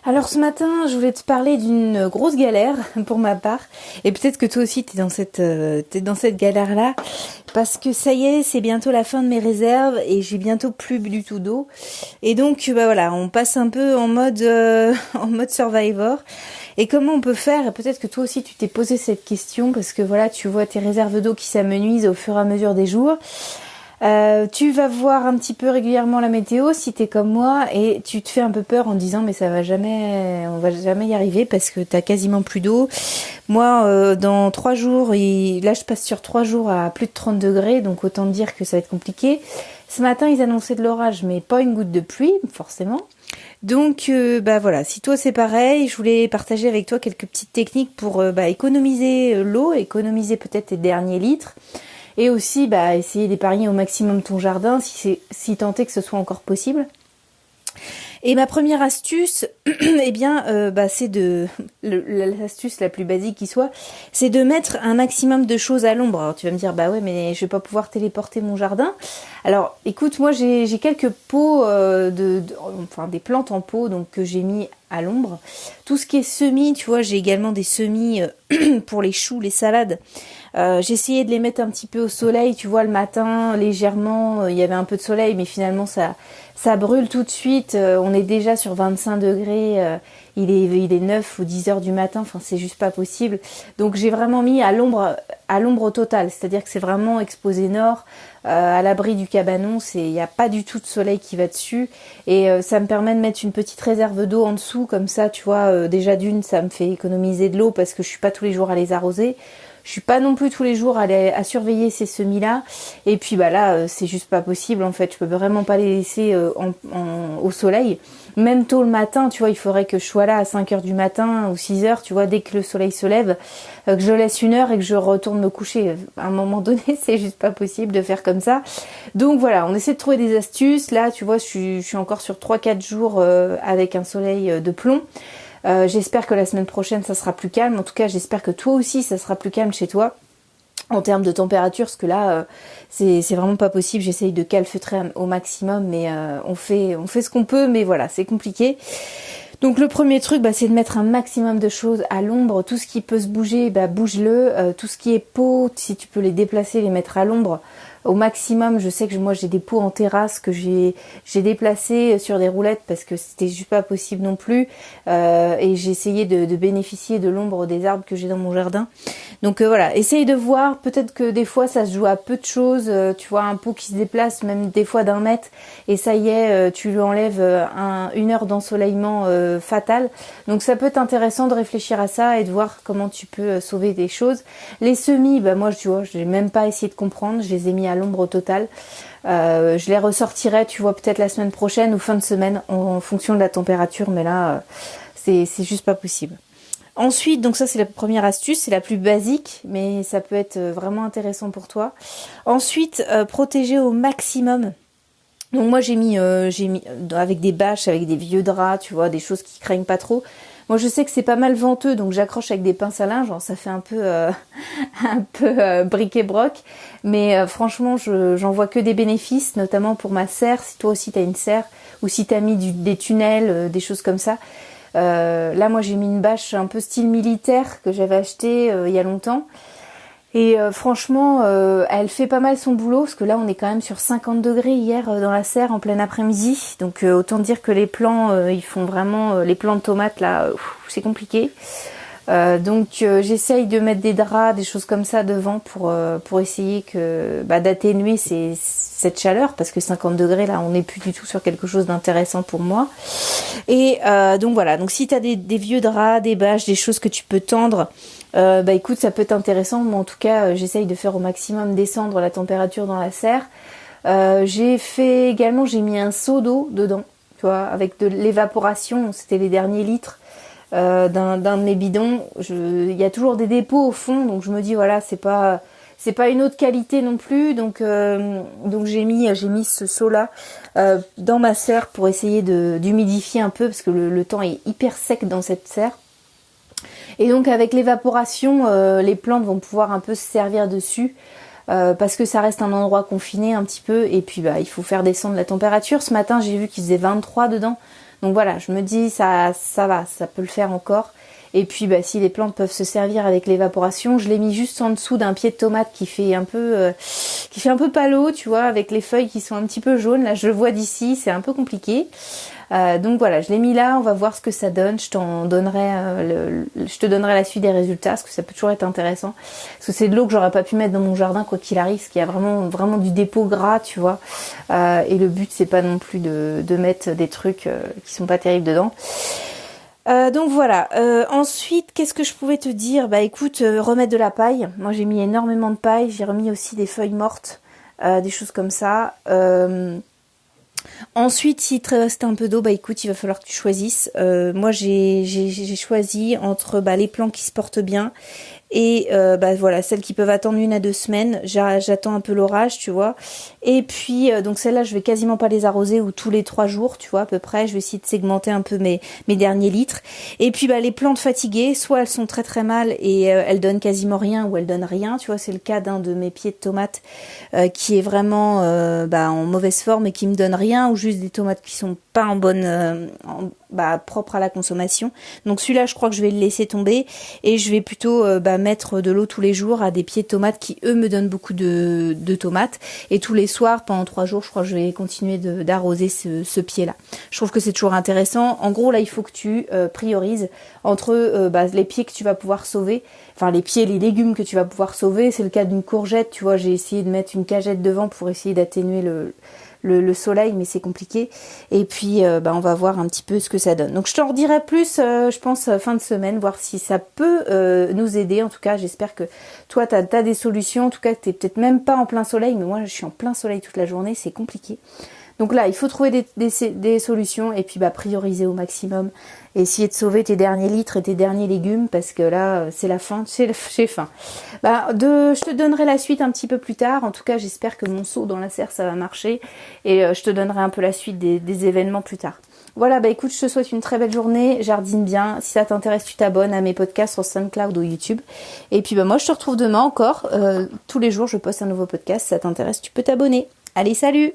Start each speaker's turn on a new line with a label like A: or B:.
A: Alors ce matin, je voulais te parler d'une grosse galère pour ma part, et peut-être que toi aussi t'es dans cette galère-là, parce que ça y est, c'est bientôt la fin de mes réserves et j'ai bientôt plus du tout d'eau, et donc bah voilà, on passe un peu en mode en mode Survivor. Et comment on peut faire? Et peut-être que toi aussi tu t'es posé cette question parce que voilà, tu vois tes réserves d'eau qui s'amenuisent au fur et à mesure des jours. Tu vas voir un petit peu régulièrement la météo si t'es comme moi et tu te fais un peu peur en disant mais on va jamais y arriver parce que t'as quasiment plus d'eau. Moi, dans 3 jours, là je passe sur 3 jours à plus de 30 degrés, donc autant dire que ça va être compliqué. Ce matin ils annonçaient de l'orage mais pas une goutte de pluie forcément. Donc bah voilà, si toi c'est pareil, je voulais partager avec toi quelques petites techniques pour économiser l'eau, économiser peut-être tes derniers litres. Et aussi, essayer d'épargner au maximum ton jardin, si tant est que ce soit encore possible. Et ma première astuce, l'astuce la plus basique qui soit, c'est de mettre un maximum de choses à l'ombre. Alors tu vas me dire, bah ouais, mais je vais pas pouvoir téléporter mon jardin. Alors, écoute, moi j'ai quelques pots des plantes en pot, donc que j'ai mis à l'ombre. Tout ce qui est semis, tu vois, j'ai également des semis pour les choux, les salades. J'ai essayé de les mettre un petit peu au soleil, tu vois, le matin, légèrement, il y avait un peu de soleil, mais finalement ça brûle tout de suite. On est déjà sur 25 degrés, il est 9 ou 10 heures du matin, enfin c'est juste pas possible. Donc j'ai vraiment mis à l'ombre totale, c'est-à-dire que c'est vraiment exposé nord, à l'abri du cabanon, il n'y a pas du tout de soleil qui va dessus, et ça me permet de mettre une petite réserve d'eau en dessous, comme ça, tu vois, déjà d'une, ça me fait économiser de l'eau parce que je suis pas tous les jours à les arroser. Je suis pas non plus tous les jours à surveiller ces semis-là. Et puis là, c'est juste pas possible en fait. Je peux vraiment pas les laisser au soleil. Même tôt le matin, tu vois, il faudrait que je sois là à 5 heures du matin ou 6 heures, tu vois, dès que le soleil se lève, que je laisse 1 heure et que je retourne me coucher. À un moment donné, c'est juste pas possible de faire comme ça. Donc voilà, on essaie de trouver des astuces. Là, tu vois, je suis encore sur 3-4 jours avec un soleil de plomb. J'espère que la semaine prochaine ça sera plus calme. En tout cas, j'espère que toi aussi ça sera plus calme chez toi en termes de température, parce que là c'est vraiment pas possible. J'essaye de calfeutrer au maximum, mais on fait ce qu'on peut, mais voilà, c'est compliqué. Donc le premier truc, c'est de mettre un maximum de choses à l'ombre. Tout ce qui peut se bouger, bouge-le. Tout ce qui est pots, si tu peux les déplacer, les mettre à l'ombre au maximum. Je sais que moi j'ai des pots en terrasse que j'ai déplacés sur des roulettes parce que c'était juste pas possible non plus. Et j'ai essayé de bénéficier de l'ombre des arbres que j'ai dans mon jardin. Donc voilà, essaye de voir. Peut-être que des fois ça se joue à peu de choses. Tu vois un pot qui se déplace même des fois d'1 mètre et ça y est, tu lui enlèves 1 heure d'ensoleillement fatal. Donc ça peut être intéressant de réfléchir à ça et de voir comment tu peux sauver des choses. Les semis, moi tu vois, je n'ai même pas essayé de comprendre. Je les ai mis à l'ombre totale. Je les ressortirai, tu vois, peut-être la semaine prochaine ou fin de semaine en fonction de la température, mais là c'est juste pas possible. Ensuite, donc ça c'est la première astuce, c'est la plus basique, mais ça peut être vraiment intéressant pour toi. Ensuite, protéger au maximum. Donc moi j'ai mis avec des bâches, avec des vieux draps, tu vois, des choses qui craignent pas trop. Moi je sais que c'est pas mal venteux, donc j'accroche avec des pinces à linge, ça fait un peu bric-et-broc, mais franchement j'en vois que des bénéfices, notamment pour ma serre. Si toi aussi t'as une serre, ou si t'as mis des tunnels, des choses comme ça. Là moi j'ai mis une bâche un peu style militaire que j'avais acheté il y a longtemps. Et franchement, elle fait pas mal son boulot, parce que là on est quand même sur 50 degrés hier dans la serre en plein après-midi. Donc autant dire que les plants, ils font vraiment les plants de tomates là, c'est compliqué. Donc j'essaye de mettre des draps, des choses comme ça devant pour essayer d'atténuer cette chaleur, parce que 50 degrés là on n'est plus du tout sur quelque chose d'intéressant pour moi. Et donc voilà, donc si tu as des vieux draps, des bâches, des choses que tu peux tendre, écoute, ça peut être intéressant. Moi en tout cas j'essaye de faire au maximum descendre la température dans la serre. J'ai mis un seau d'eau dedans, tu vois, avec de l'évaporation. C'était les derniers litres d'un de mes bidons. Il y a toujours des dépôts au fond, donc je me dis voilà, c'est pas une eau de qualité non plus, donc j'ai mis ce seau là dans ma serre pour essayer d'humidifier un peu, parce que le temps est hyper sec dans cette serre. Et donc avec l'évaporation, les plantes vont pouvoir un peu se servir dessus, parce que ça reste un endroit confiné un petit peu, et puis il faut faire descendre la température. Ce matin j'ai vu qu'il faisait 23 dedans, Donc voilà, je me dis ça va, ça peut le faire encore. Et puis bah, si les plantes peuvent se servir avec l'évaporation, je l'ai mis juste en dessous d'un pied de tomate qui fait un peu palo, tu vois, avec les feuilles qui sont un petit peu jaunes. Là, je le vois d'ici, c'est un peu compliqué. Donc voilà, je l'ai mis là, on va voir ce que ça donne. Je te donnerai la suite des résultats, parce que ça peut toujours être intéressant. Parce que c'est de l'eau que j'aurais pas pu mettre dans mon jardin quoi qu'il arrive, parce qu'il y a vraiment du dépôt gras, tu vois. Et le but c'est pas non plus de mettre des trucs qui sont pas terribles dedans. Donc voilà. Ensuite, qu'est-ce que je pouvais te dire ? Bah écoute, remettre de la paille. Moi j'ai mis énormément de paille. J'ai remis aussi des feuilles mortes, des choses comme ça. Ensuite, s'il te reste un peu d'eau, bah écoute, il va falloir que tu choisisses. Moi j'ai choisi entre les plants qui se portent bien et voilà, celles qui peuvent attendre 1 à 2 semaines. J'attends un peu l'orage, tu vois. Et puis donc celles-là, je vais quasiment pas les arroser, ou tous les 3 jours, tu vois, à peu près. Je vais essayer de segmenter un peu mes derniers litres. Et puis les plantes fatiguées, soit elles sont très très mal et elles donnent quasiment rien, ou elles donnent rien, tu vois. C'est le cas d'un de mes pieds de tomates qui est vraiment en mauvaise forme et qui me donne rien, ou juste des tomates qui sont pas en bonne propre à la consommation. Donc celui-là, je crois que je vais le laisser tomber, et je vais plutôt mettre de l'eau tous les jours à des pieds de tomates qui eux me donnent beaucoup de tomates, et tous les soirs pendant 3 jours, je crois que je vais continuer d'arroser ce pied-là. Je trouve que c'est toujours intéressant. En gros là, il faut que tu priorises entre les pieds que tu vas pouvoir sauver, enfin les légumes que tu vas pouvoir sauver. C'est le cas d'une courgette, tu vois, j'ai essayé de mettre une cagette devant pour essayer d'atténuer le soleil, mais c'est compliqué. Et puis on va voir un petit peu ce que ça donne. Donc je t'en redirai plus, je pense fin de semaine, voir si ça peut nous aider. En tout cas, j'espère que toi t'as des solutions. En tout cas, t'es peut-être même pas en plein soleil, mais moi je suis en plein soleil toute la journée, c'est compliqué. Donc là, il faut trouver des solutions, et puis prioriser au maximum, et essayer de sauver tes derniers litres et tes derniers légumes, parce que là, c'est la fin, j'ai faim. Je te donnerai la suite un petit peu plus tard. En tout cas, j'espère que mon saut dans la serre, ça va marcher, et je te donnerai un peu la suite des événements plus tard. Voilà, écoute, je te souhaite une très belle journée, jardine bien. Si ça t'intéresse, tu t'abonnes à mes podcasts sur SoundCloud ou YouTube. Et puis moi, je te retrouve demain encore. Tous les jours, je poste un nouveau podcast. Si ça t'intéresse, tu peux t'abonner. Allez, salut!